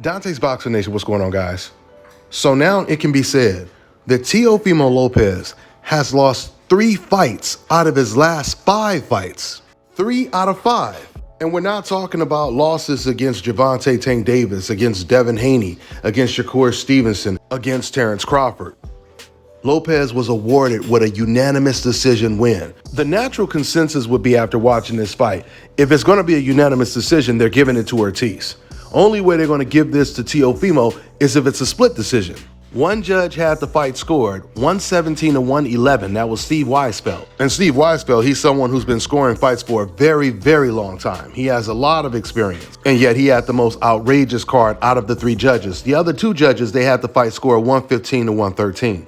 Dante's Boxing Nation, what's going on, guys? So now it can be said that Teofimo Lopez has lost 3 fights out of his last 5 fights. 3 out of 5. And we're not talking about losses against Gervonta Tank Davis, against Devin Haney, against Shakur Stevenson, against Terrence Crawford. Lopez was awarded with a unanimous decision win. The natural consensus would be, after watching this fight, if it's going to be a unanimous decision, they're giving it to Ortiz. Only way they're going to give this to Teofimo is if it's a split decision. One judge had the fight scored 117 to 111. That was Steve Weisfeld. And Steve Weisfeld, he's someone who's been scoring fights for a very, very long time. He has a lot of experience. And yet he had the most outrageous card out of the 3 judges. The other 2 judges, they had the fight score 115 to 113.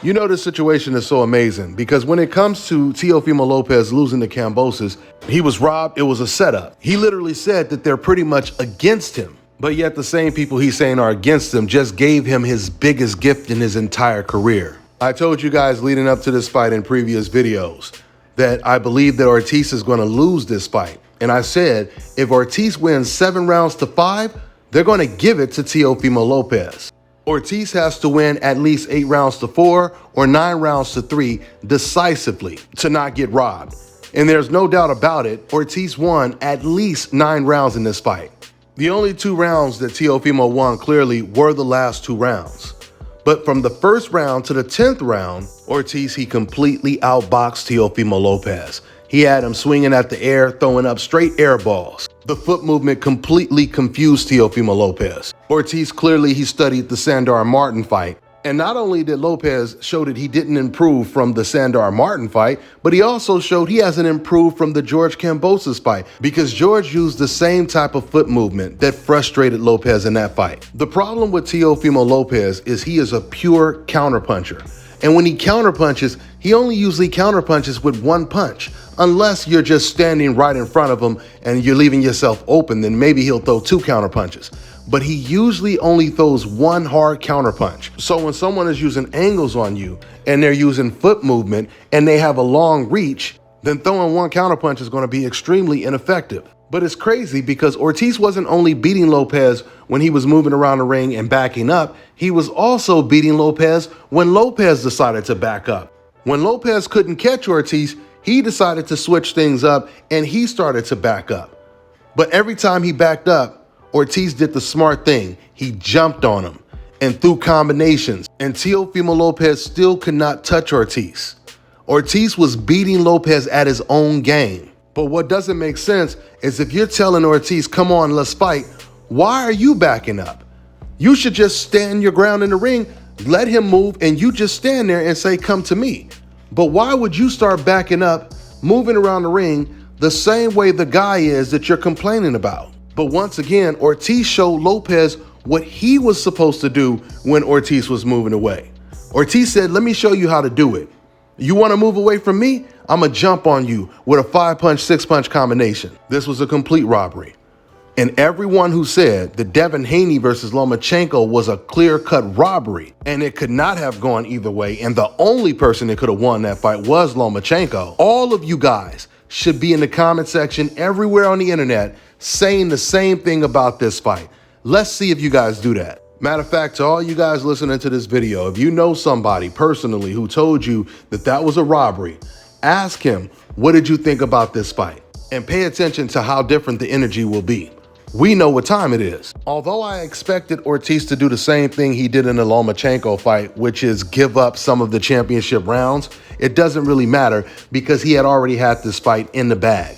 You know, this situation is so amazing because when it comes to Teofimo Lopez losing to Kambosos, he was robbed. It was a setup. He literally said that they're pretty much against him. But yet the same people he's saying are against him just gave him his biggest gift in his entire career. I told you guys leading up to this fight in previous videos that I believe that Ortiz is going to lose this fight. And I said, if Ortiz wins 7 rounds to 5, they're going to give it to Teofimo Lopez. Ortiz has to win at least 8 rounds to 4 or 9 rounds to 3 decisively to not get robbed. And there's no doubt about it, Ortiz won at least 9 rounds in this fight. The only 2 rounds that Teofimo won clearly were the last 2 rounds. But from the first round to the 10th round, Ortiz, he completely outboxed Teofimo Lopez. He had him swinging at the air, throwing up straight air balls. The foot movement completely confused Teofimo Lopez. Ortiz, clearly he studied the Sandor Martin fight. And not only did Lopez show that he didn't improve from the Sandor Martin fight, but he also showed he hasn't improved from the George Kambosos fight because George used the same type of foot movement that frustrated Lopez in that fight. The problem with Teofimo Lopez is he is a pure counterpuncher. And when he counterpunches, he only usually counterpunches with 1 punch. Unless you're just standing right in front of him and you're leaving yourself open, then maybe he'll throw 2 counterpunches. But he usually only throws 1 hard counterpunch. So when someone is using angles on you and they're using foot movement and they have a long reach, then throwing 1 counterpunch is going to be extremely ineffective. But it's crazy because Ortiz wasn't only beating Lopez when he was moving around the ring and backing up, he was also beating Lopez when Lopez decided to back up. When Lopez couldn't catch Ortiz, he decided to switch things up and he started to back up. But every time he backed up, Ortiz did the smart thing. He jumped on him and threw combinations, and Teofimo Lopez still could not touch Ortiz. Ortiz was beating Lopez at his own game. But what doesn't make sense is if you're telling Ortiz, come on, let's fight, why are you backing up? You should just stand your ground in the ring, let him move, and you just stand there and say, come to me. But why would you start backing up, moving around the ring, the same way the guy is that you're complaining about? But once again, Ortiz showed Lopez what he was supposed to do when Ortiz was moving away. Ortiz said, let me show you how to do it. You want to move away from me? I'm going to jump on you with a 5-punch, 6-punch combination. This was a complete robbery. And everyone who said that Devin Haney versus Lomachenko was a clear-cut robbery and it could not have gone either way, and the only person that could have won that fight was Lomachenko, all of you guys should be in the comment section everywhere on the internet saying the same thing about this fight. Let's see if you guys do that. Matter of fact, to all you guys listening to this video, if you know somebody personally who told you that that was a robbery, ask him, what did you think about this fight? And pay attention to how different the energy will be. We know what time it is. Although I expected Ortiz to do the same thing he did in the Lomachenko fight, which is give up some of the championship rounds, it doesn't really matter because he had already had this fight in the bag.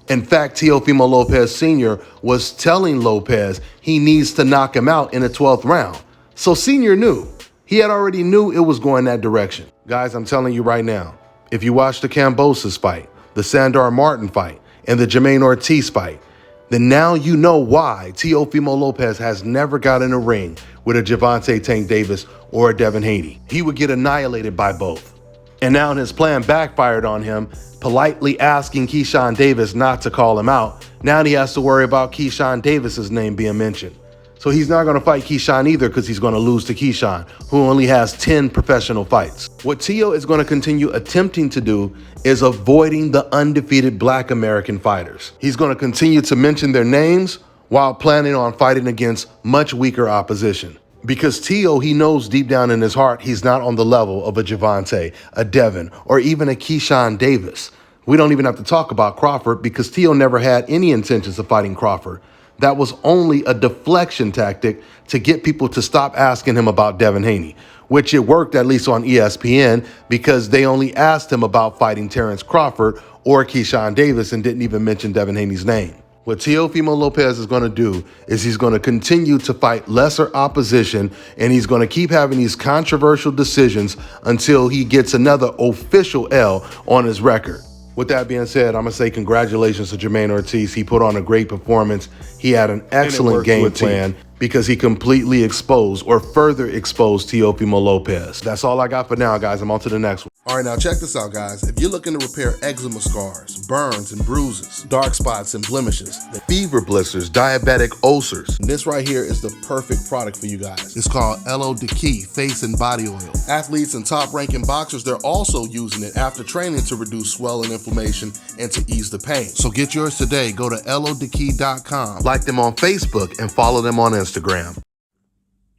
In fact, Teofimo Lopez Sr. was telling Lopez he needs to knock him out in the 12th round. So Sr. knew. He had already knew it was going that direction. Guys, I'm telling you right now, if you watch the Kambosos fight, the Sandor Martin fight, and the Jermaine Ortiz fight, then now you know why Teofimo Lopez has never got in a ring with a Gervonta Tank Davis or a Devin Haney. He would get annihilated by both. And now his plan backfired on him, politely asking Keyshawn Davis not to call him out. Now he has to worry about Keyshawn Davis's name being mentioned. So he's not going to fight Keyshawn either because he's going to lose to Keyshawn, who only has 10 professional fights. What Teo is going to continue attempting to do is avoiding the undefeated Black American fighters. He's going to continue to mention their names while planning on fighting against much weaker opposition. Because Teo, he knows deep down in his heart he's not on the level of a Javante, a Devin, or even a Keyshawn Davis. We don't even have to talk about Crawford because Teo never had any intentions of fighting Crawford. That was only a deflection tactic to get people to stop asking him about Devin Haney, which it worked at least on ESPN because they only asked him about fighting Terrence Crawford or Keyshawn Davis and didn't even mention Devin Haney's name. What Teofimo Lopez is going to do is he's going to continue to fight lesser opposition, and he's going to keep having these controversial decisions until he gets another official L on his record. With that being said, I'm going to say congratulations to Jermaine Ortiz. He put on a great performance. He had an excellent game plan because he completely exposed or further exposed Teofimo Lopez. That's all I got for now, guys. I'm on to the next one. All right, now check this out, guys. If you're looking to repair eczema scars, burns and bruises, dark spots and blemishes, fever blisters, diabetic ulcers, this right here is the perfect product for you guys. It's called LO Decay Face and Body Oil. Athletes and top-ranking boxers, they're also using it after training to reduce swelling, inflammation, and to ease the pain. So get yours today. Go to lodecay.com, like them on Facebook, and follow them on Instagram.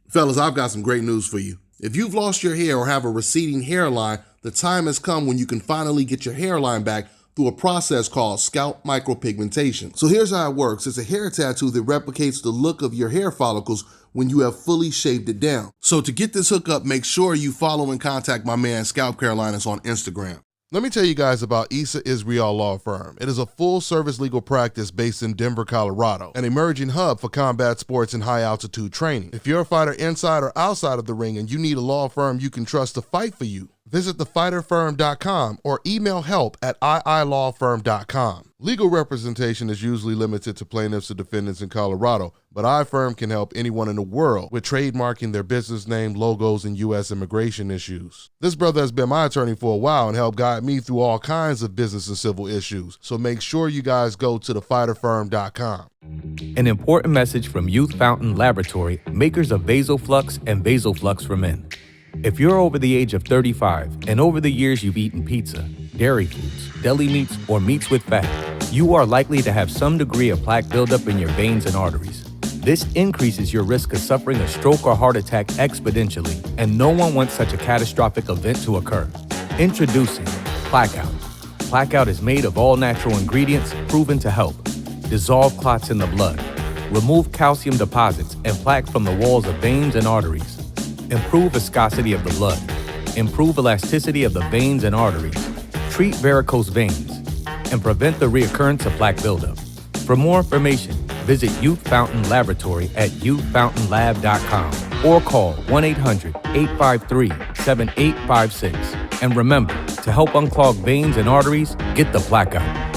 Fellas, I've got some great news for you. If you've lost your hair or have a receding hairline, the time has come when you can finally get your hairline back through a process called scalp micropigmentation. So here's how it works. It's a hair tattoo that replicates the look of your hair follicles when you have fully shaved it down. So to get this hookup, make sure you follow and contact my man Scalp Carolinas on Instagram. Let me tell you guys about Issa Israel Law Firm. It is a full-service legal practice based in Denver, Colorado, an emerging hub for combat sports and high-altitude training. If you're a fighter inside or outside of the ring and you need a law firm you can trust to fight for you, visit thefighterfirm.com or email help@iilawfirm.com. Legal representation is usually limited to plaintiffs or defendants in Colorado, but iFirm can help anyone in the world with trademarking their business name, logos, and U.S. immigration issues. This brother has been my attorney for a while and helped guide me through all kinds of business and civil issues, so make sure you guys go to thefighterfirm.com. An important message from Youth Fountain Laboratory, makers of VasoFlux and VasoFlux for Men. If you're over the age of 35 and over the years you've eaten pizza, dairy foods, deli meats, or meats with fat, you are likely to have some degree of plaque buildup in your veins and arteries. This increases your risk of suffering a stroke or heart attack exponentially, and no one wants such a catastrophic event to occur. Introducing Blackout. Blackout is made of all natural ingredients proven to help dissolve clots in the blood, remove calcium deposits and plaque from the walls of veins and arteries, improve viscosity of the blood, improve elasticity of the veins and arteries, treat varicose veins, and prevent the reoccurrence of plaque buildup. For more information, visit Youth Fountain Laboratory at youthfountainlab.com or call 1-800-853-7856. And remember, to help unclog veins and arteries, get the Blackout.